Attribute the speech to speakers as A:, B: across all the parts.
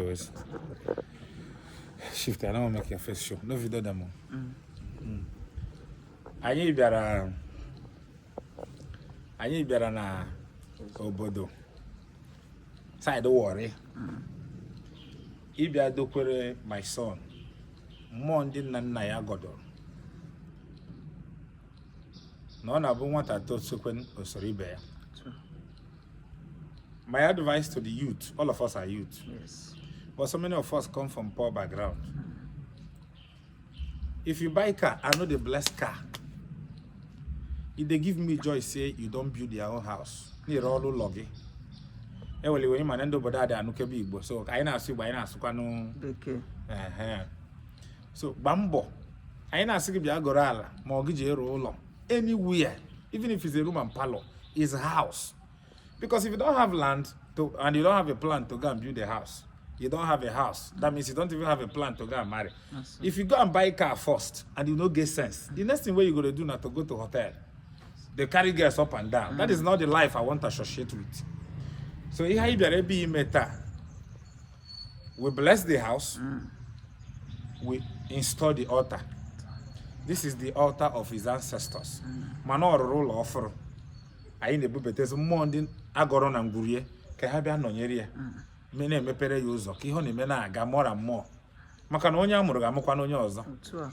A: shows. Shift, I don't make your first show. No video demo. Anyị bịara na obodo side Warri. Ịbịa dokwere my son. Mmụọ ndị nna nna ya godoro. Na ọ na-abụ nwata tosokwen osoro ibe ya. My advice to the youth, all of us are youth.
B: Yes.
A: But so many of us come from poor background. If you buy car, I know the blessed car. If they give me joy, say you don't build your own house. Near all loggy. When you man end up with that, I know Igbo. So I know see by now, so so Bambo. I know see by Gorala, mortgage roll anywhere, even if it's a room and parlor, is a house. Because if you don't have land and you don't have a plan to go and build a house, you don't have a house. That means you don't even have a plan to go and marry. If you go and buy a car first and you don't get sense, the next thing what you're going to do now to go to hotel. They carry girls up and down. That is not the life I want to associate with. So we bless the house. We install the altar. This is the altar of his ancestors. Manor roll offer. I in the bubbetes morning agoron and gurie. Kahabia nonyeria. Mene mepere yuzo. Kihoni mena ga more and more. Makanonia murgamukano yoza.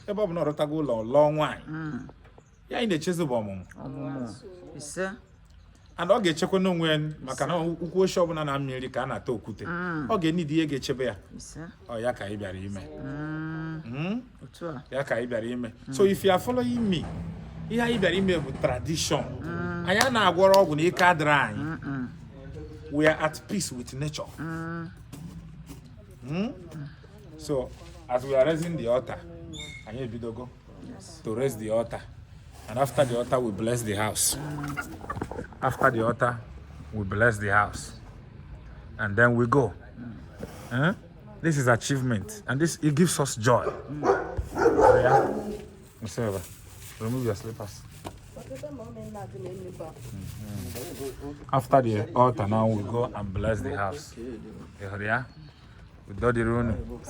A: Ebob no rotagulo long wine. Ya in the chesubomum. And I'll get check on when Macano who shop on America and Tokute. Okay, need the get chebea. Oh, Yaka Ibarime. Yaka Ibarime. So if you are following me, here Ibarime with tradition. I am now work with a dry. We are at peace with nature. So as we are raising the altar, I need to go to raise the altar. And after the altar, we bless the house. After the altar, we bless the house. And then we go. This is achievement. And this, it gives us joy. Yeah? Remove your slippers. After the altar, now we go and bless the house. Yeah? We do the rune.